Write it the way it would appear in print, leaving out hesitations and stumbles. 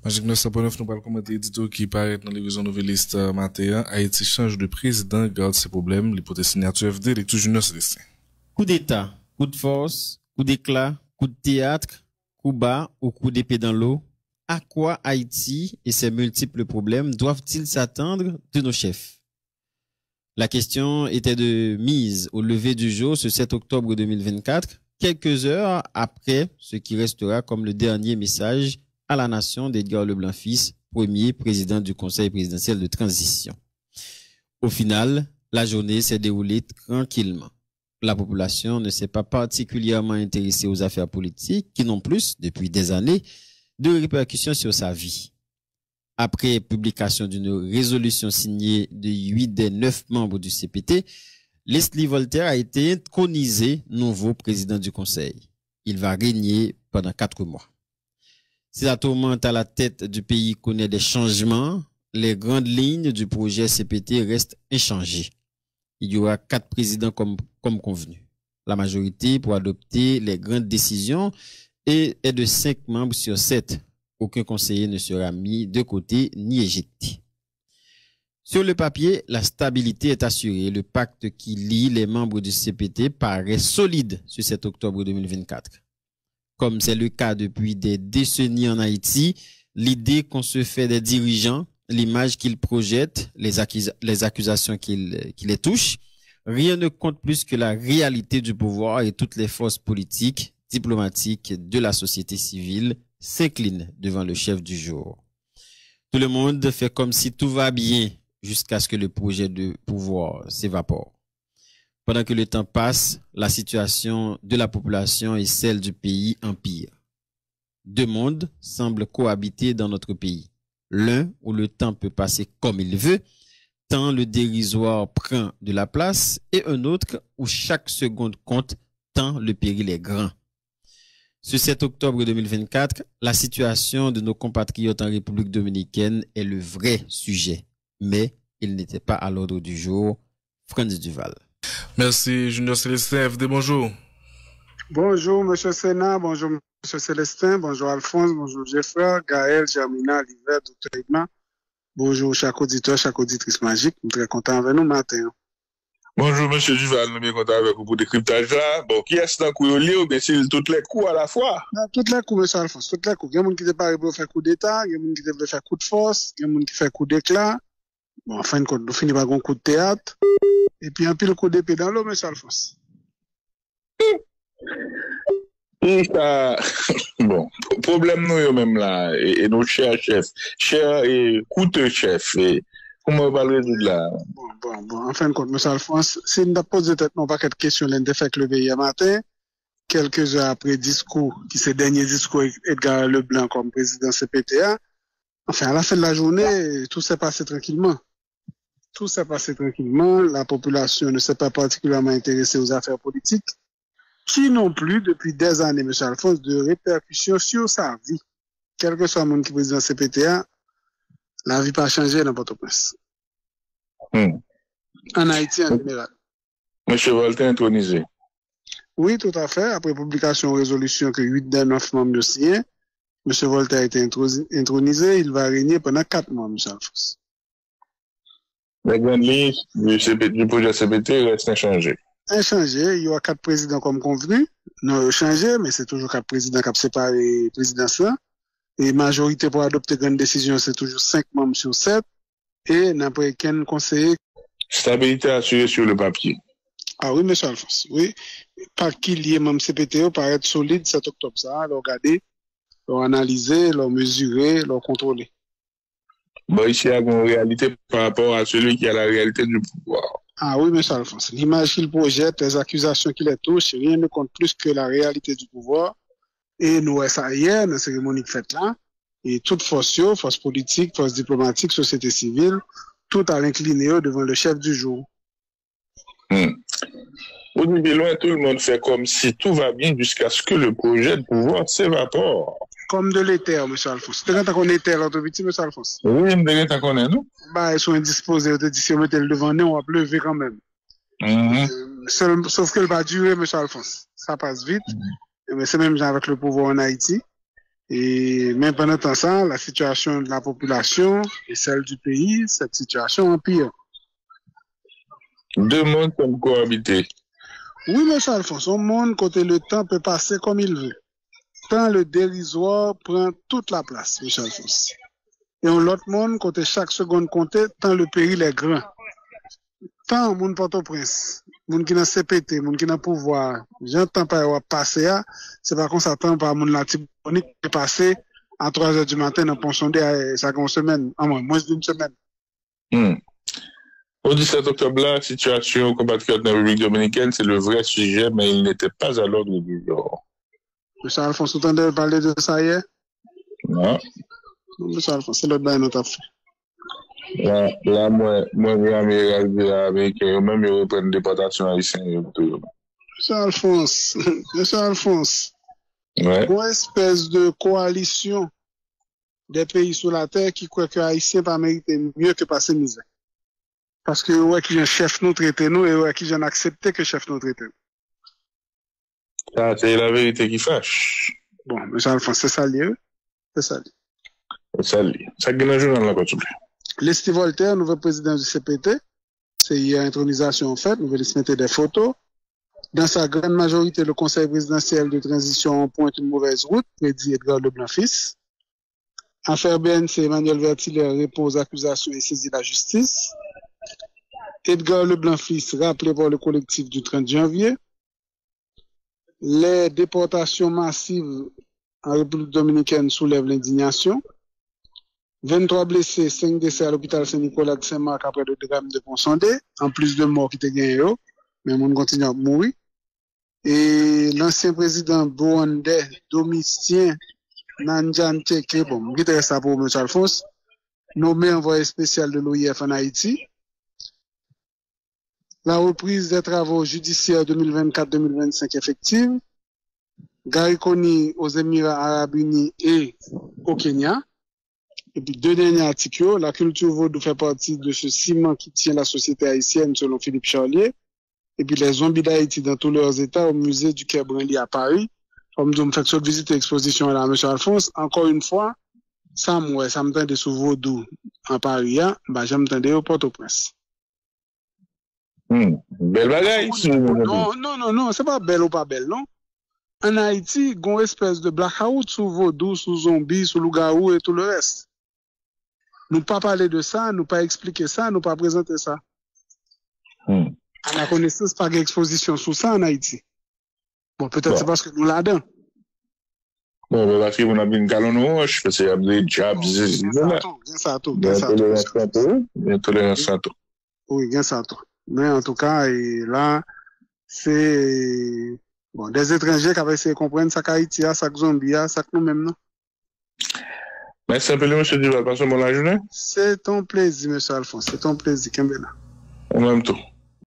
Magique 909, nous parlons commenter édito qui paraît dans les réseaux nouvellistes matin. Haïti change de président, garde ses problèmes, l'hypothèse signature FD, les tout juniors Célestin. Coup d'état, coup de force, coup d'éclat, coup de théâtre, coup bas ou coup d'épée dans l'eau. À quoi Haïti et ses multiples problèmes doivent-ils s'attendre de nos chefs? La question était de mise au lever du jour ce 7 octobre 2024, quelques heures après ce qui restera comme le dernier message à la nation d'Edgar Leblanc-Fils, premier président du Conseil présidentiel de transition. Au final, la journée s'est déroulée tranquillement. La population ne s'est pas particulièrement intéressée aux affaires politiques qui n'ont plus, depuis des années, de répercussions sur sa vie. Après publication d'une résolution signée de 8 des 9 membres du CPT, Leslie Voltaire a été intronisé nouveau président du Conseil. Il va régner pendant 4 mois. Si la tourmente à la tête du pays connaît des changements, les grandes lignes du projet CPT restent inchangées. Il y aura 4 présidents comme convenu. La majorité pour adopter les grandes décisions est de 5 membres sur 7. Aucun conseiller ne sera mis de côté ni éjecté. Sur le papier, la stabilité est assurée. Le pacte qui lie les membres du CPT paraît solide ce 7 octobre 2024. Comme c'est le cas depuis des décennies en Haïti, l'idée qu'on se fait des dirigeants, l'image qu'ils projettent, les accusations qui les touchent, rien ne compte plus que la réalité du pouvoir et toutes les forces politiques, diplomatiques de la société civile s'inclinent devant le chef du jour. Tout le monde fait comme si tout va bien jusqu'à ce que le projet de pouvoir s'évapore. Pendant que le temps passe, la situation de la population et celle du pays empire. 2 mondes semblent cohabiter dans notre pays. L'un où le temps peut passer comme il veut, tant le dérisoire prend de la place, et un autre où chaque seconde compte, tant le péril est grand. Ce 7 octobre 2024, la situation de nos compatriotes en République dominicaine est le vrai sujet, mais il n'était pas à l'ordre du jour. Franz Duval. Merci, Junior Célestin, FD, bonjour. Bonjour, monsieur Sénat, bonjour, monsieur Célestin, bonjour Alphonse, bonjour Jeffrey, Gaël, Germina, Livet, Dr. Ignan. Bonjour, chaque auditeur, chaque auditrice magique. Nous sommes très contents avec nous matin. Bonjour, monsieur Duval, nous sommes bien contents avec vous pour le décryptage là. Bon, qui est-ce dans le lieu ou bien c'est toutes les coups à la fois? Toutes les coups, monsieur Alphonse, toutes les coups. Il y a des gens qui ne pas pour faire coup d'état, il y a des gens qui veulent faire coup de force, il y a des gens qui font coup d'éclat. Bon, en fin de compte, nous finissons par un coup de théâtre. Et puis, un pile coup d'épée dans l'eau, monsieur Alphonse. Bon, problème nous même là, et nos chers chefs, chers et coûteux chefs, et comment on va le résoudre là? Bon, en fin de compte, monsieur Alphonse, si nous avons posé peut-être non pas quelques questions, l'un fait lever hier matin, quelques heures après discours, qui c'est le dernier discours Edgar Leblanc comme président CPTA, enfin, à la fin de la journée, tout s'est passé tranquillement. Tout s'est passé tranquillement, la population ne s'est pas particulièrement intéressée aux affaires politiques, qui n'ont plus, depuis des années, M. Alphonse, de répercussions sur sa vie. Quel que soit le monde qui est président CPTA, la vie n'a pas changé dans Port-au-Prince. En Haïti en général. M. Voltaire intronisé. Oui, tout à fait. Après publication de résolution que 8 des 9 membres de signent, M. Voltaire a été intronisé, il va régner pendant 4 mois, M. Alphonse. Les grandes lignes du projet CPT restent inchangées. Inchangé, il y aura 4 présidents comme convenu. Non changé, mais c'est toujours 4 présidents qui ont séparé présidence là. Et majorité pour adopter grande décision, c'est toujours 5 membres sur 7. Et n'importe quel conseiller. Stabilité assurée sur le papier. Ah oui, monsieur Alphonse, oui. Pas qu'il y ait même CPTO paraît être solide 7 octobre, ça, leur regarder, leur analyser, leur mesurer, leur contrôler. Bon, ici, il y a une réalité par rapport à celui qui a la réalité du pouvoir. Ah oui, monsieur Alphonse. L'image qu'il projette, les accusations qu'il les touchent, rien ne compte plus que la réalité du pouvoir. Et nous, ça hier, dans la cérémonie faite là, et toute force politique, force diplomatique, société civile, tout a incliné devant le chef du jour. Au niveau loin, tout le monde fait comme si tout va bien jusqu'à ce que le projet de pouvoir s'évapore. Comme de l'éther, M. Alphonse. Tu quand on était l'autre petit, M. Alphonse? Oui, je connais, non? Bah, ils sont indisposés. On dit, si on mettait le devant nous, on va pleuver quand même. Sauf qu'elle va durer, M. Alphonse. Ça passe vite. Mais c'est même genre avec le pouvoir en Haïti. Et même pendant temps ça, la situation de la population et celle du pays, cette situation empire. Deux mondes peuvent cohabiter. Oui, M. Alphonse, un monde côté le temps peut passer comme il veut. Tant le dérisoire prend toute la place, M. Alphonse. Et un autre monde côté chaque seconde comptait, tant le péril est grand. Tant moun Port-au-Prince, moun qui n'a CPT, moun qui n'a pouvoir, j'entends pas passer, c'est pas qu'on s'attend par moun la Tibonique qui est passé à 3 heures du matin dans Pont Sondé, ça une semaine, moins d'une semaine. Au 17 octobre, la situation compatriote dans la République dominicaine, c'est le vrai sujet, mais il n'était pas à l'ordre du jour. M. Alphonse, vous entendez parler de ça hier? Non. M. Alphonse, c'est l'autre bain notre affaire. Là, moi, américain, même, ils reprennent déportation haïtienne. M. Alphonse, ouais. Une espèce de coalition des pays sur la terre qui croient que les Haïtiens pas mériter mieux que passer misère. Parce que, ouais, qui un chef nous traiter nous, et ouais, qui j'en accepté que chef nous traiter nous. Ça, c'est la vérité qui fâche. Bon, M. Alphonse, c'est ça lié, c'est ça lié. C'est ça lié. Ça qui est dans le journal là, s'il vous plaît. Leslie Voltaire, nouveau président du CPT, c'est hier intronisation en fait, nous venons mettre des photos. Dans sa grande majorité, le conseil présidentiel de transition pointe une mauvaise route, prédit Edgar Leblanc-Fils. Affaire BNC, Emmanuel Vertiller répond aux accusations et saisit la justice. Edgar Leblanc-Fils, rappelé par le collectif du 30 janvier. Les déportations massives en République dominicaine soulèvent l'indignation. 23 blessés, 5 décès à l'hôpital Saint-Nicolas de Saint-Marc après le drame de Pont-Sondé, en plus de morts qui étaient gagnés, mais on continue à mourir. Et l'ancien président burundais, Domitien Nanjan Teke, bon, qui était ça pour M. Alphonse, nommé envoyé spécial de l'OIF en Haïti. La reprise des travaux judiciaires 2024-2025 effective. Gary Coney aux Émirats Arabes Unis et au Kenya. Et puis, deux derniers articles, la culture vaudou fait partie de ce ciment qui tient la société haïtienne selon Philippe Charlier. Et puis, les zombies d'Haïti dans tous leurs états au musée du Quai Branly à Paris. Comme nous fait cette visite et exposition là, M. Alphonse. Encore une fois, ça me tente sous vaudou en Paris, bah, j'aime tendre au Port-au-Prince. Belle bagaille. Non, c'est pas belle ou pas belle, non? En Haïti, il y a une espèce de blackout sous vaudou, sous zombie, sous loup-garou et tout le reste. Nous pas parler de ça, nous pas expliquer ça, nous pas présenter ça. À la connaissance, pas d'exposition sur ça en Haïti. Bon, peut-être c'est parce que nous là-dedans. Bon, la fille, on a bien une galon roche, parce qu'il y a des jabs, intolérance à tout. Oui, bien ça tout. Mais en tout cas, et là, c'est, bon, des étrangers qui avaient essayé de comprendre ça qu'Haïti a, ça que Zombie a, ça que nous-mêmes, non? Merci un peu, M. Duval. Passons bonne journée. C'est ton plaisir, M. Alphonse. C'est ton plaisir, Kembena. En même temps.